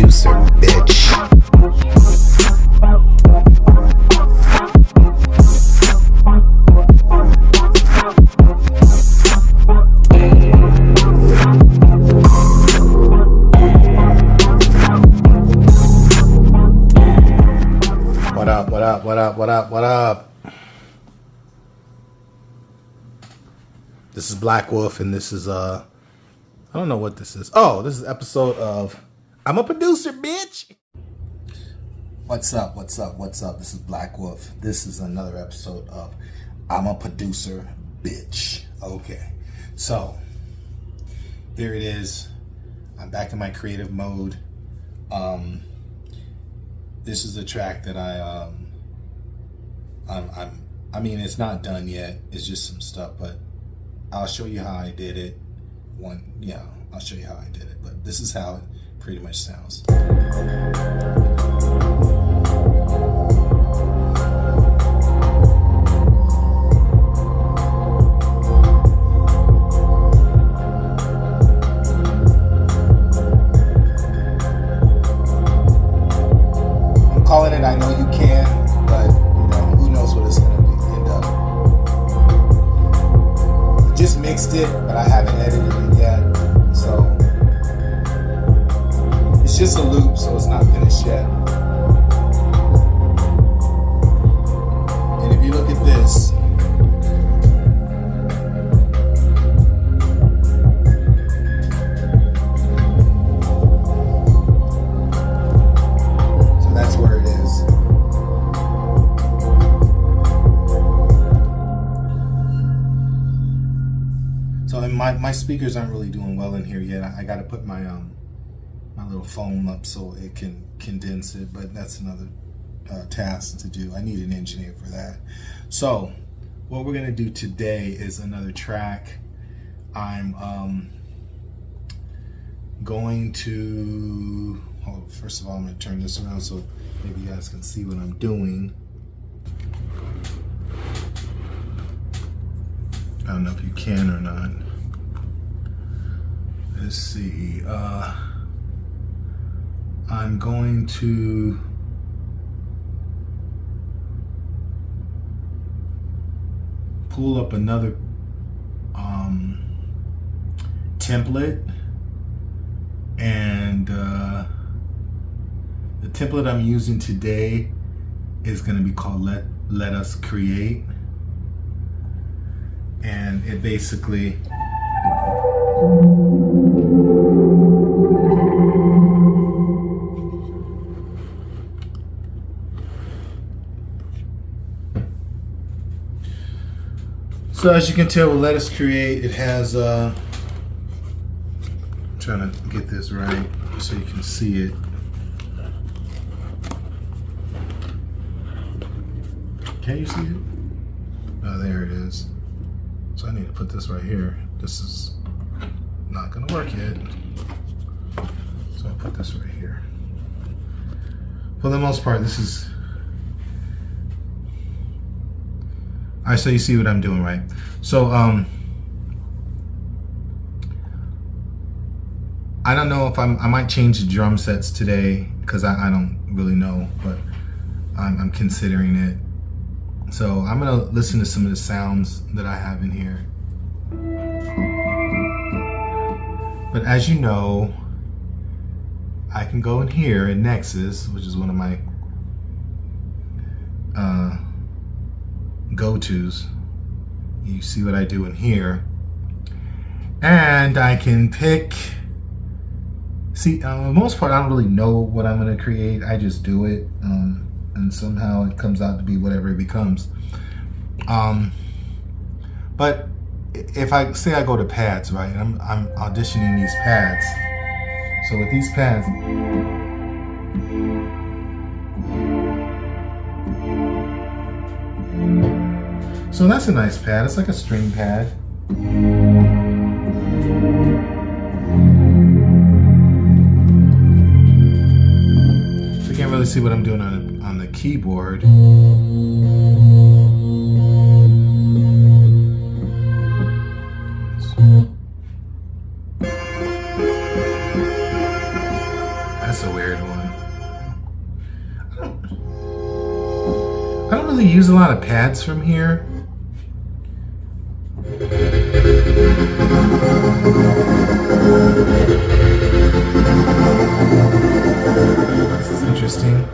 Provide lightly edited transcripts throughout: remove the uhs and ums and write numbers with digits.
producer, bitch. What up, what up, what up, what up, what up? This is Black Wolf, and this is, I don't know what this is. Oh, this is an episode of I'm a Producer, bitch. What's up, what's up, what's up? This is Black Wolf. This is another episode of I'm a Producer, bitch. Okay, so here it is. I'm back in my creative mode. This is a track that I mean, it's not done yet. It's just some stuff, but I'll show you how I did it. I'll show you how I did it. But this is how it pretty much sounds. I'm calling it I Know You Can, but you know, who knows what it's gonna end up. I just mixed it, but I haven't edited it yet. So it's just a loop, so it's not finished yet. And if you look at this, so that's where it is. So my speakers aren't really doing well in here yet. I got to put my my little foam up so it can condense it, but that's another task to do. I need an engineer for that. So what we're gonna do today is another track. I'm going to, first of all, I'm gonna turn this around so maybe you guys can see what I'm doing. I don't know if you can or not. Let's see. I'm going to pull up another template, and the template I'm using today is going to be called Let Us Create, and it basically so as you can tell with Let Us Create, it has I'm trying to get this right so you can see it. Can you see it? Oh, there it is. So I need to put this right here. This is not gonna work yet. So I'll put this right here. For the most part, this is, all right, so you see what I'm doing, right? So I don't know if I might change the drum sets today because I don't really know, but I'm considering it. So I'm gonna listen to some of the sounds that I have in here. But as you know, I can go in here in Nexus, which is one of my go-tos. You see what I do in here, and I can pick. See, for the most part, I don't really know what I'm going to create. I just do it, and somehow it comes out to be whatever it becomes. But if I say I go to pads, right? I'm auditioning these pads. So with these pads, so that's a nice pad. It's like a string pad. You can't really see what I'm doing on the keyboard. That's a weird one. I don't really use a lot of pads from here. This is interesting.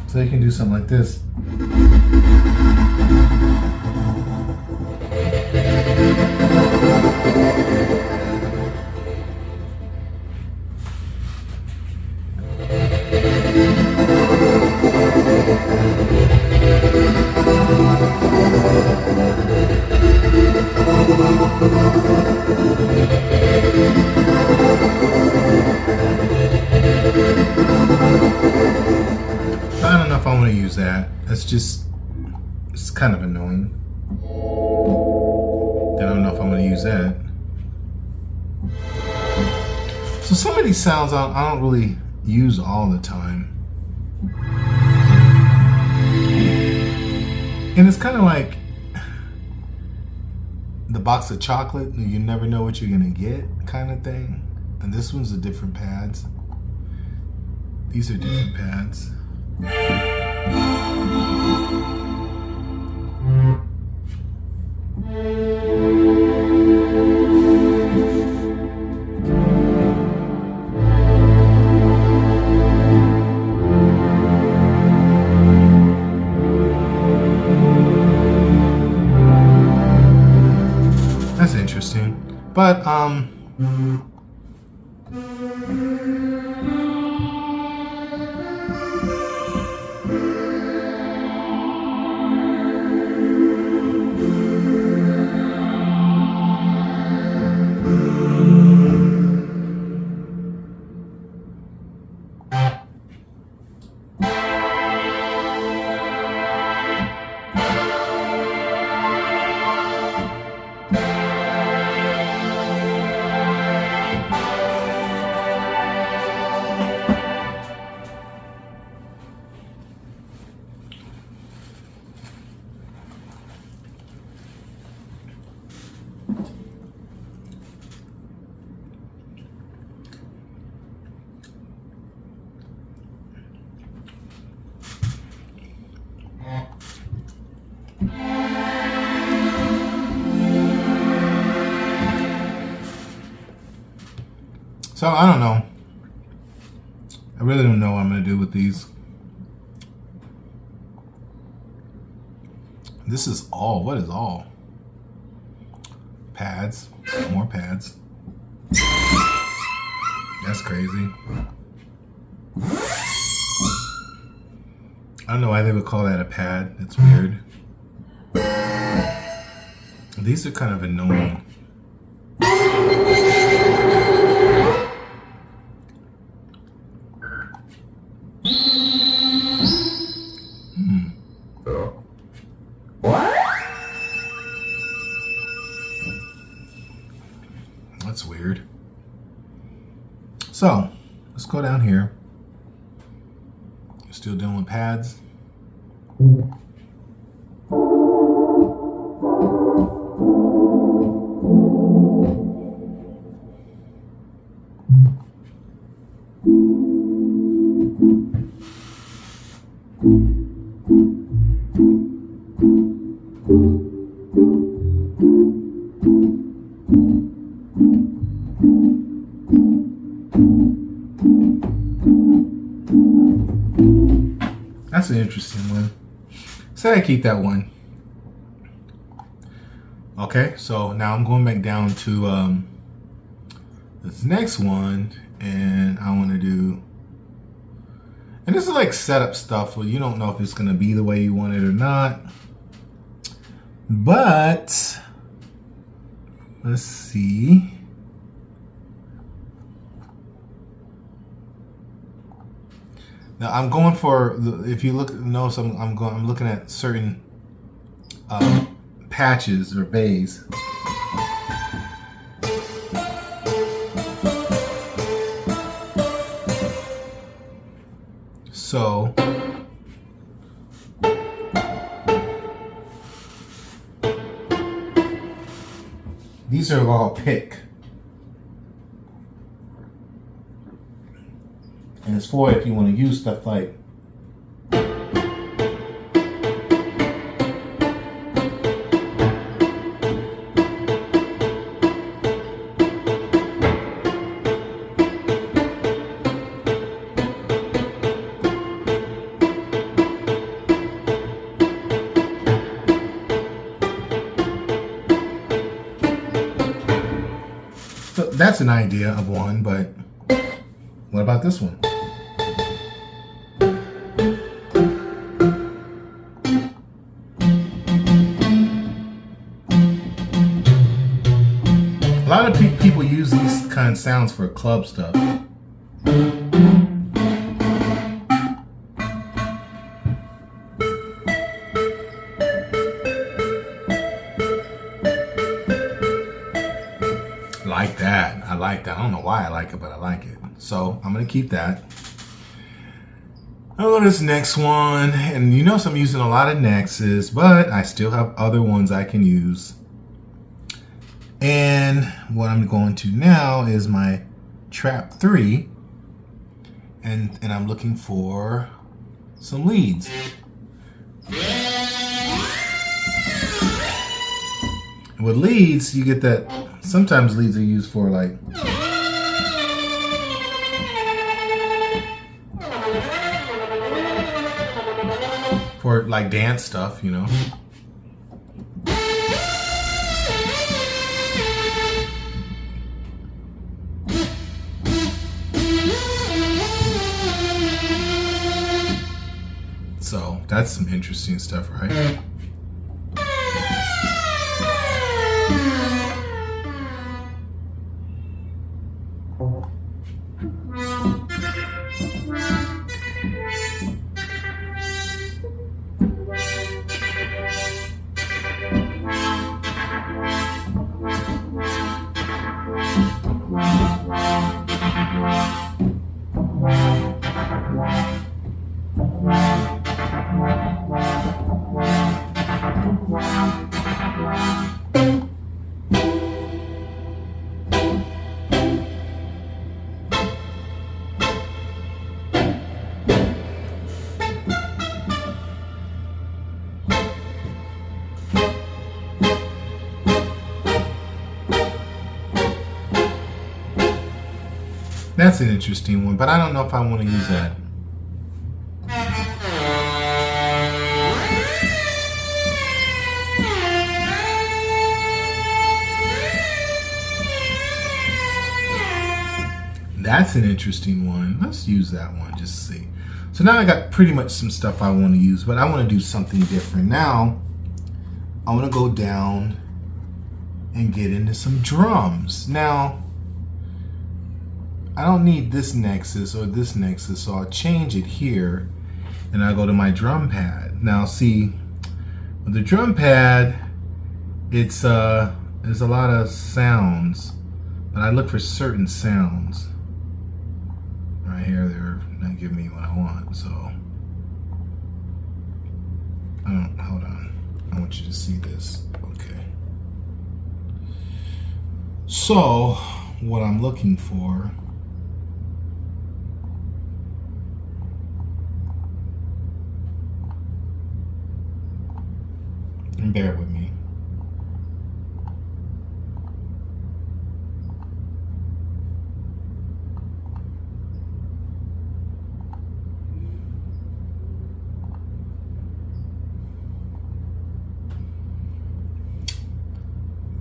So you can do something like this. I don't know if I want to use that. It's kind of annoying. I don't know if I'm going to use that. So some of these sounds I don't really use all the time. And it's kind of like the box of chocolate. You never know what you're going to get kind of thing. And this one's a different pads. These are different pads. That's interesting. But so I don't know. I really don't know what I'm going to do with these. This is all. What is all? Pads. More pads. That's crazy. I don't know why they would call that a pad. It's weird. These are kind of annoying. That's weird. So, let's go down here. Still dealing with pads. That's an interesting one. Say I keep that one. Okay, so now I'm going back down to this next one, and I want to do, and this is like setup stuff where you don't know if it's going to be the way you want it or not. But let's see. Now I'm going for if you notice I'm looking at certain patches or bays. So These are all pick. And it's for if you want to use stuff like so that's an idea of one, but what about this one? A lot of people use these kind of sounds for club stuff. Like that. I like that. I don't know why I like it, but I like it. So I'm going to keep that. I'll go to this next one. And you notice I'm using a lot of Nexus, but I still have other ones I can use. And what I'm going to now is my Trap 3. And I'm looking for some leads. With leads, you get that. Sometimes leads are used for like dance stuff, you know. So that's some interesting stuff, right? That's an interesting one, but I don't know if I want to use that. That's an interesting one. Let's use that one just to see. So now I got pretty much some stuff I want to use, but I want to do something different. Now, I want to go down and get into some drums. Now, I don't need this Nexus or this Nexus, so I'll change it here and I'll go to my drum pad. Now see, with the drum pad, it's there's a lot of sounds, but I look for certain sounds. Right here, they're not giving me what I want, so hold on. I want you to see this. Okay. So what I'm looking for, and bear with me.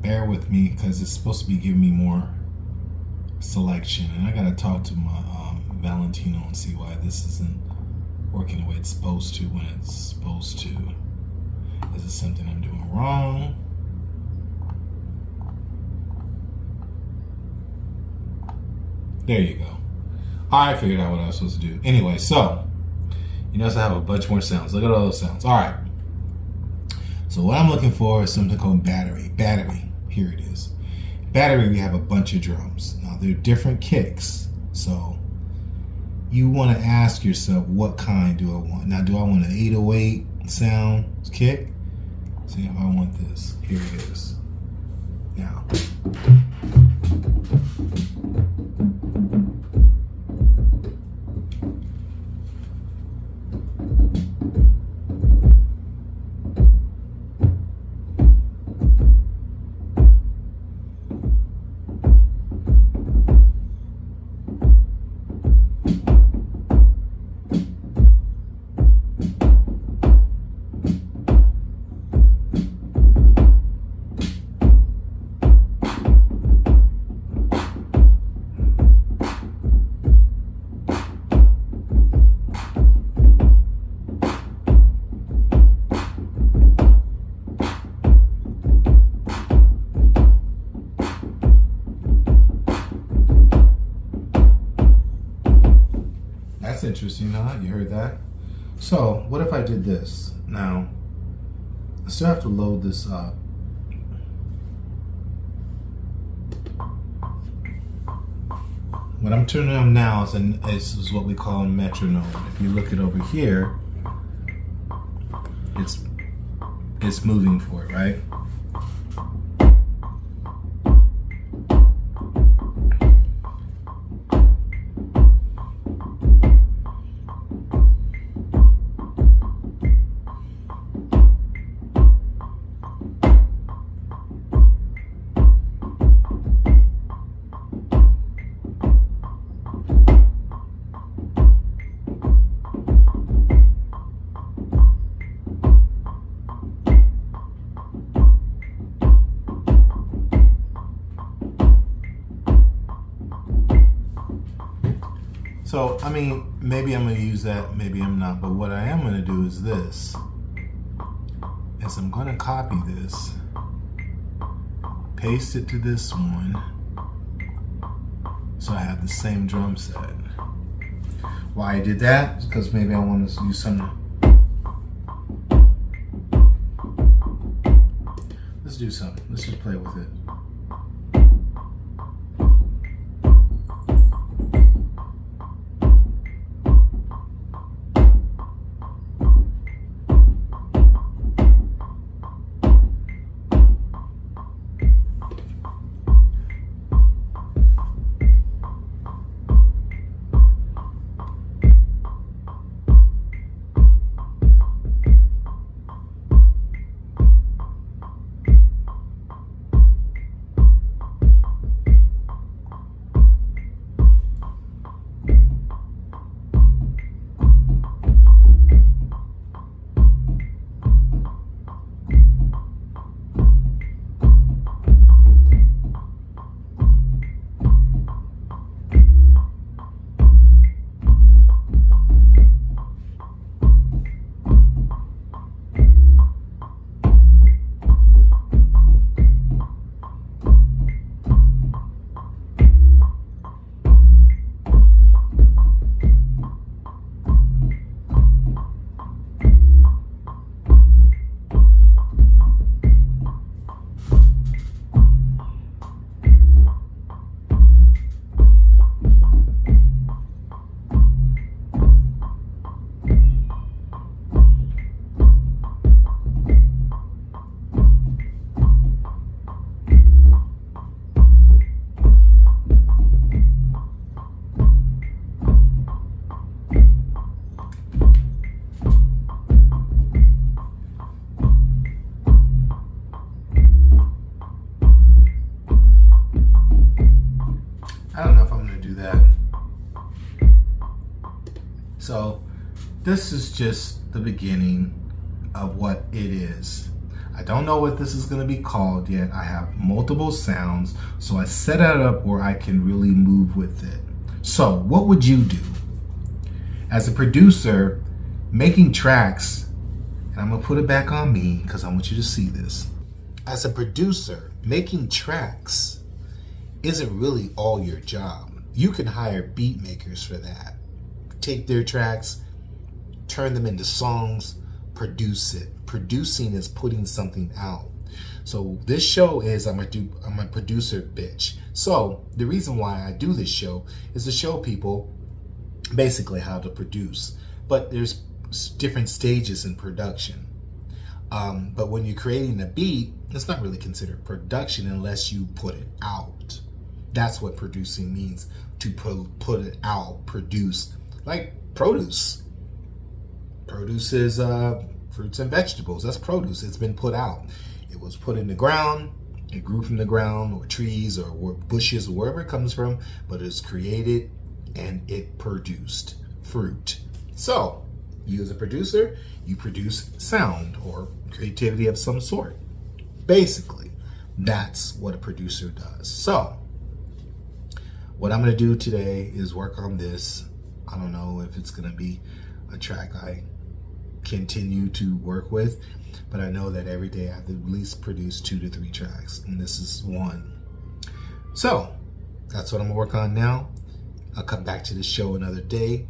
Bear with me because it's supposed to be giving me more selection, and I gotta talk to my Valentino and see why this isn't working the way it's supposed to when it's supposed to. Is it something I'm doing wrong? There you go. I figured out what I was supposed to do. Anyway, so you notice I have a bunch more sounds. Look at all those sounds. All right. So what I'm looking for is something called battery. Battery. Here it is. Battery, we have a bunch of drums. Now they're different kicks. So you want to ask yourself, what kind do I want? Now, do I want an 808 sound kick? See if I want this. Here it is. Now, that's interesting, huh? You heard that? So, what if I did this? Now, I still have to load this up. What I'm turning on now is what we call a metronome. If you look it over here, it's moving for it, right? So, I mean, maybe I'm going to use that, maybe I'm not. But what I am going to do is this. Is I'm going to copy this, paste it to this one, so I have the same drum set. Why I did that is because maybe I want to use something. Let's do something. Let's just play with it. I don't know if I'm going to do that. So this is just the beginning of what it is. I don't know what this is going to be called yet. I have multiple sounds, so I set it up where I can really move with it. So what would you do? As a producer, making tracks, and I'm going to put it back on me because I want you to see this. As a producer, making tracks isn't really all your job. You can hire beat makers for that. Take their tracks, turn them into songs, produce it. Producing is putting something out. So this show is, I'm a producer bitch. So the reason why I do this show is to show people basically how to produce. But there's different stages in production. But when you're creating a beat, it's not really considered production unless you put it out. That's what producing means, to put it out, produce. Like produce. Produce is fruits and vegetables. That's produce. It's been put out. It was put in the ground. It grew from the ground, or trees, or bushes, or wherever it comes from. But it's created and it produced fruit. So, you as a producer, you produce sound or creativity of some sort. Basically, that's what a producer does. So, what I'm going to do today is work on this. I don't know if it's going to be a track I continue to work with, but I know that every day I have to at least produce 2 to 3 tracks, and this is one. So, that's what I'm going to work on now. I'll come back to this show another day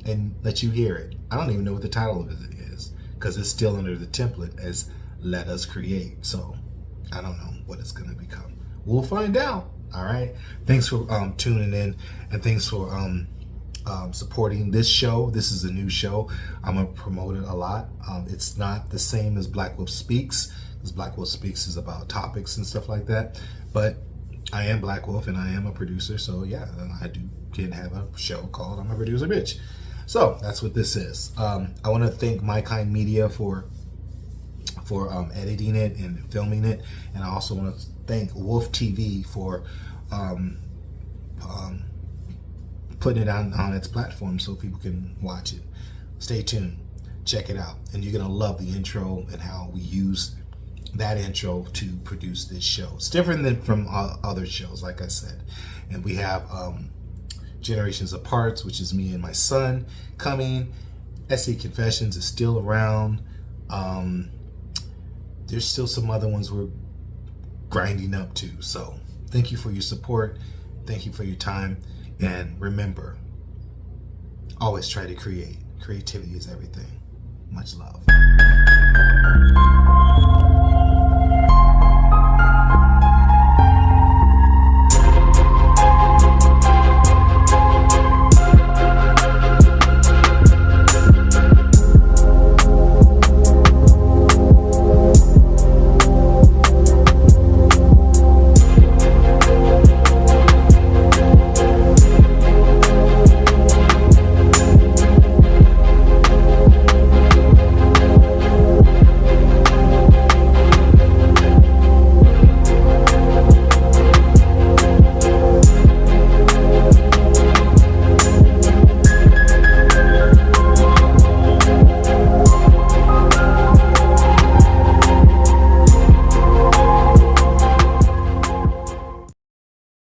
and let you hear it. I don't even know what the title of it is, because it's still under the template as Let Us Create. So I don't know what it's going to become. We'll find out. All right. Thanks for tuning in, and thanks for supporting this show. This is a new show. I'm going to promote it a lot. It's not the same as Black Wolf Speaks, because Black Wolf Speaks is about topics and stuff like that. But I am Black Wolf, and I am a producer. So yeah, I can have a show called I'm a Producer Bitch. So that's what this is. I want to thank My Kind Media for editing it and filming it, and I also want to thank Wolf TV for putting it on its platform so people can watch it. Stay tuned, check it out, and you're gonna love the intro and how we use that intro to produce this show. It's different than from other shows, like I said, and we have Generations Apart, which is me and my son coming. SE Confessions is still around. There's still some other ones we're grinding up to. So thank you for your support. Thank you for your time. And remember, always try to create. Creativity is everything. Much love.